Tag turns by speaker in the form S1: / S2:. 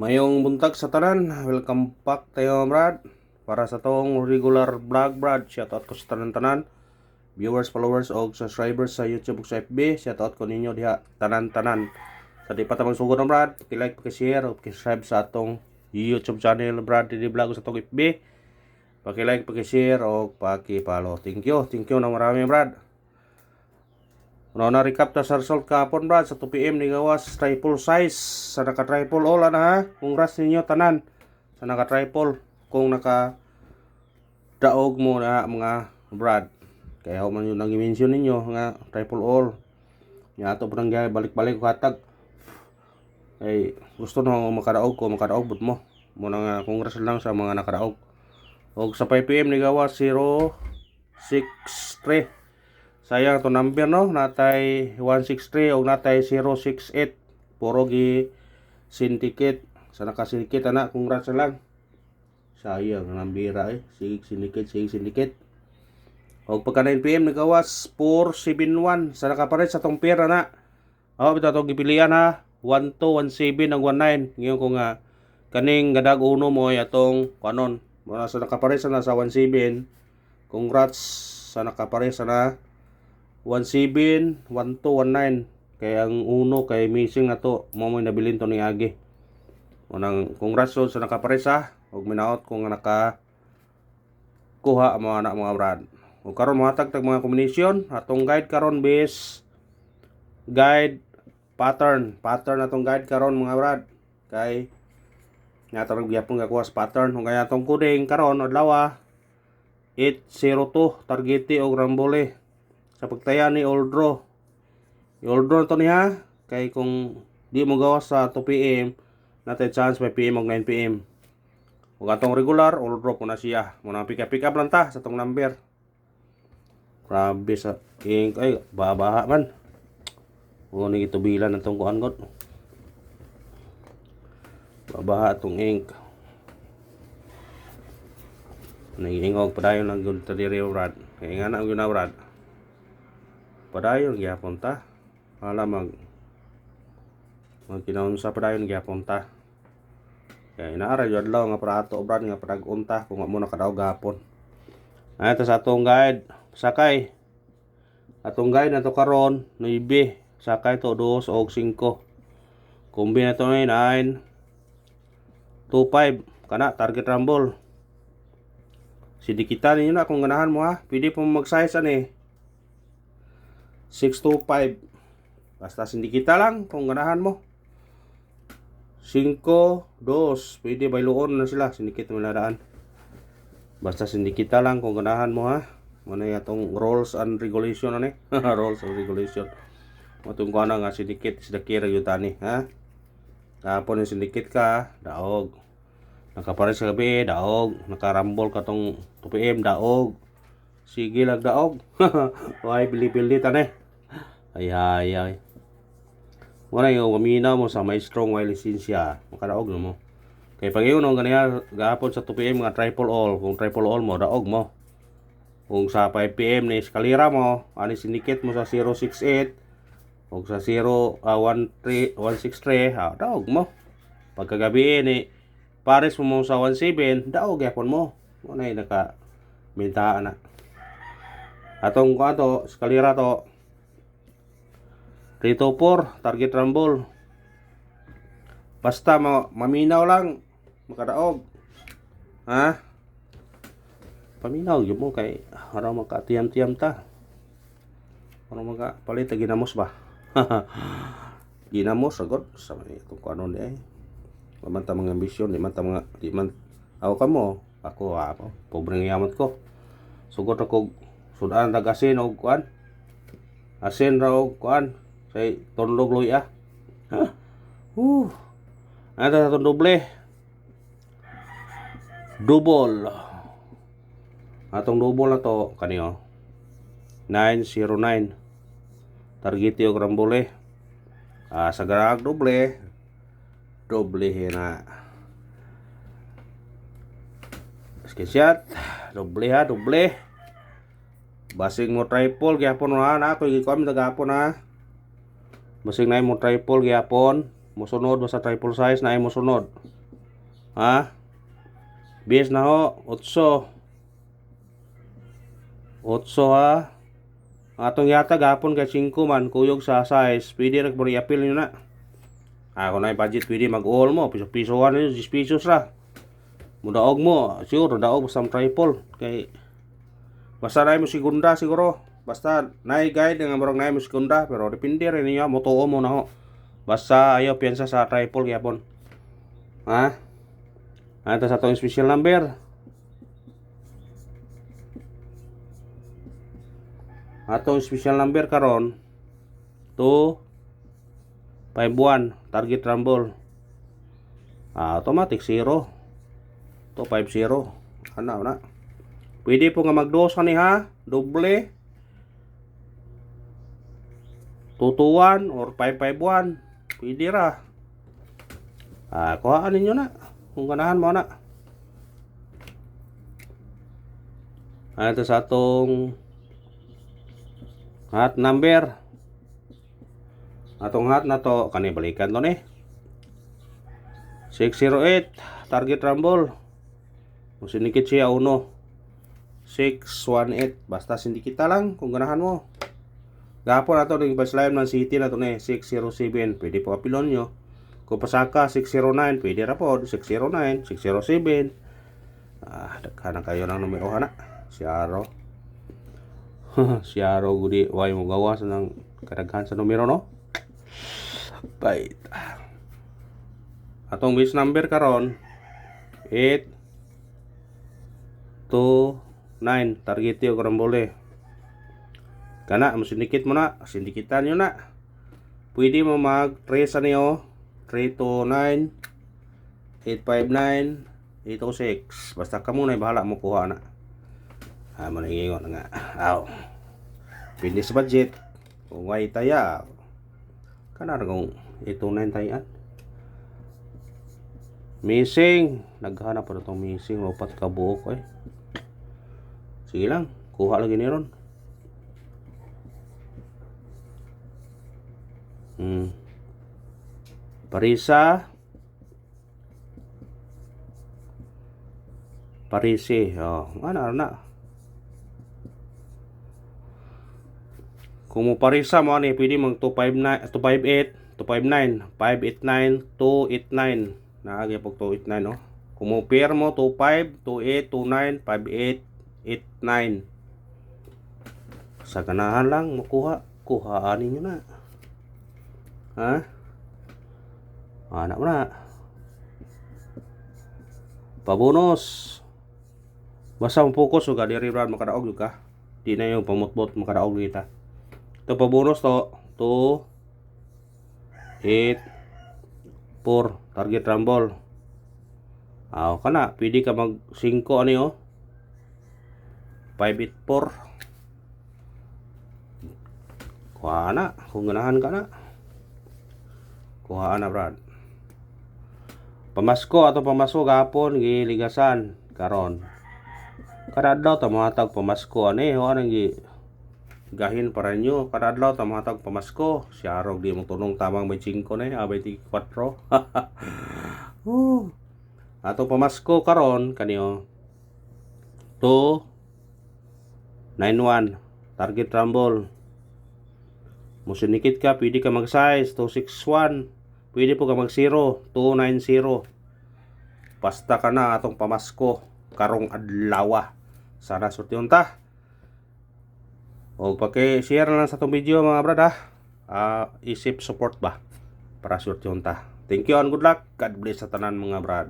S1: Mayong buntag sa tanan, welcome back tayo Brad. Para sa tong regular vlog Brad, shoutout ko sa tanan-tanan. Viewers, followers, o subscribers sa YouTube ug sa FB, shoutout ko ninyo diha tanan-tanan. Sa di pa tamang sugod ng Brad, paki-like, paki-share, o paki-subscribe sa atong YouTube channel Brad Didi Vlog sa atong FB. Paki-like, paki-share, o paki-follow. Thank you na marami Brad. Na recap ta sa result kahapon Brad sa 2 PM ni gawas triple size sa naka triple all ana ha. Congrats ninyo tanan sa naka triple kung naka daog mo na mga Brad. Kaya man yun nang i-mention ninyo nga triple all. Nya ato pa nang balik-balik ko hatag. Ay gusto no makadaog ko makadaog bud mo. Mo nga congrats lang sa mga nakadaog. Og sa 5 PM ni gawas 063. Sayang to number no, natay 163 o natay 068. Puro gi syndicate. Sa naka-syndicate ana, congrats lang. Sayang ang bira sig syndicate. Og pagka 9 PM nagawas 471 sa nakapares sa tong pera na. Bitaw to gipilian ha. 12 17 ang 19. Ngayon ko nga kaning gadag uno mo ay atong kanon. Muna sa nakapares na sa 17. Congrats sa nakapares na 17, 12, 19. Kaya ang uno kay missing na to. Mo nabilin to ni Agi. Unang congrats sa nakaparesa. Huwag minaot kung naka kuha ang mga anak mga Brad. O karon mahatag tag mga combination. Atong guide karon base guide pattern. Pattern atong guide karon mga Brad. Kay nga tarong gyapon gakuha sa pattern. Kung kaya atong coding karon adlaw 802 targeti og rambole. Sa pagtaya ni Oldro. I-Oldro to niya. Kay kung di mo gawas sa 2 PM, natin chance 5 PM o 9 PM. Kung atong regular, Oldro po na siya. Muna pick up lang ta sa tong number. Grabe sa ink. Ay, baha man. O ni itubilan ng tong kuan god. Baha itong ink. Nag-ingog padayon lang gud ta diri Brad. Kaya nga na yun na Brad. Padayon gyapon ta. Wala magkinaon sa padayon gyapon ta. Kaya inaara jud adlaw nga para ato Brad nga pag-unta kung mo nakadaog gapon. Ay ta sa atong guide sakay. Atong guide nato karon 9 sakay to 2 og 5. Kombi na to 9 25 kana target rumble. Sidikitan ninyo na kung ganahan mo ha. Pwede po mag-size ani 625. Basta sindikita lang kung ganahan mo. 5, 2. Pwede bayloon na sila. Sindikit mo nadaan. Basta sindikita lang kung ganahan mo ha. Muna itong rules and regulation ani. Rules and regulation. Matong ko na nga sindikit. Sidakira yun tani ha. Kapon yung sindikit ka. Daog. Nakapares sa gabi. Daog. Nakarambol ka tong 2 PM. Daog. Sige lang daog. Ay bili-bili tani. Ay. Muna yung maminaw mo sa may strong while lisensya. Makadaog mo. Kaya pag yun, ganyan, gahapon sa 2 PM nga triple all. Kung triple all mo, daog mo. Kung sa 5 PM ni eskalera mo, ani syndicate mo sa 068. Kung sa 163, daog mo. Pagkagabi ni pares mo sa 17, daog yapon mo. Muna yung naka-mintaan na. Atong ko ato, eskalera to. 3 to 4, target rumble. Basta maminaw lang, makadaog. Ha? Paminaw yun mo kay araw makatiyam-tiyam ta. Araw makapalit ginamos ba? Ginamos agad sa itong ano ni ay. Waman ta mga ambisyon, di man ako kamo, ako pobreng yaman ko. Sugod ako sudan tagasin og kuan. Asin ra og kuan. Say tonlog luya. Ada satu doble. Double. Atong double na to kaniyo. 909. Target yung rambole. Sa garag doble. Doble na. Screenshot. Doble ha, doble. Basing mo triple gyapon na ako gikuan tagapon ha. Basing na mo triple gyapon Mosunod basta triple size na ay mosunod. Ha? Bis na ho, 8. 8 ha. Atong yata gapon kay 5 man kuyog sa size. Pwede ra mo i-appeal nyo na. Kung na budget pwede mag-all mo, piso-pisohan nyo, 10 pesos ra. Mudaog mo, sure, daog basta triple. Kay basta na mo segunda siguro. Basta na-guide nga marang na mo segunda, pero depende rin niya, motuo mo na ho. Basta ayaw piyansa sa triple gyapon. Ha? Ito sa itong special number. Atong special number karon 251 target rumble. Automatic 0. 250. Ano na? Pwede po nga magdosa ni ha, doble. 221 or 551. Pwede ra. Kuhaan ninyo na. Kung ganahan mo na. Ito sa atong hat number. Atong hat na to, kanibalikan to ni. 608 target rumble. Kung sinikit siya 1. 618. Basta sindikita lang kung ganahan mo. Gapon na to ng baseline ng city na to ni 607. Pwede po apilon nyo. Kung pasaka 609, pwede ra po 609, 607. Daghanan kayo ng numero na. Si Aro. Si Aro gudi way mo gawas ng kadaghan sa numero no. Bait. Atong base number karon 8 2 9 target yo karon bole. Kana mo sindikit mo na, sindikitan nyo na. Pwede mo mag 3 sa niyo. 329 859 806. Basta ka muna bahala mo kuha na. Maningingon nga. Pwede sa budget. Kung may taya. Kana kung 829 tayan. Missing. Naghanap pa na itong missing. Upat ka buok eh. Sige lang. Kuha lagi ni ron. Parisa Parisi ano na kung mo parisa mo ani pwede mag 259 258 259 589 289 naagi pag 289 no. Kung mo pair mo 25 28 29 58 89 sa ganahan lang kuhaan ninyo na. Ha? Anak mo na. Pabonus. Basta mo focus o diri brad makadaog ka. Di na yung pamutbot makadaog kita. Ito pabonus to 2 8 4 target rumble. Kana pwede ka mag 5 ano yo. 584. Kuha na kung ganahan ka na. Kuha na brad. Pamasko atau pamasko gapon giligasan karon. Kada adlaw ta mahatag pamasko ani ho anang gi gahin para nyo. Kada adlaw ta mahatag pamasko. Si Arog di mo tunong tamang 25 na 24. Ato pamasko karon kaniyo 291 target rumble. Musinikit ka, pwede ka mag size 261. Pwede po ka mag 0 290. Basta ka na atong pamasko karong adlaw. Sana surtiyon ta. O paki-share na lang sa itong video mga brad ha. Isip support ba para surtiyon ta. Thank you and good luck. God bless sa tanan mga brad.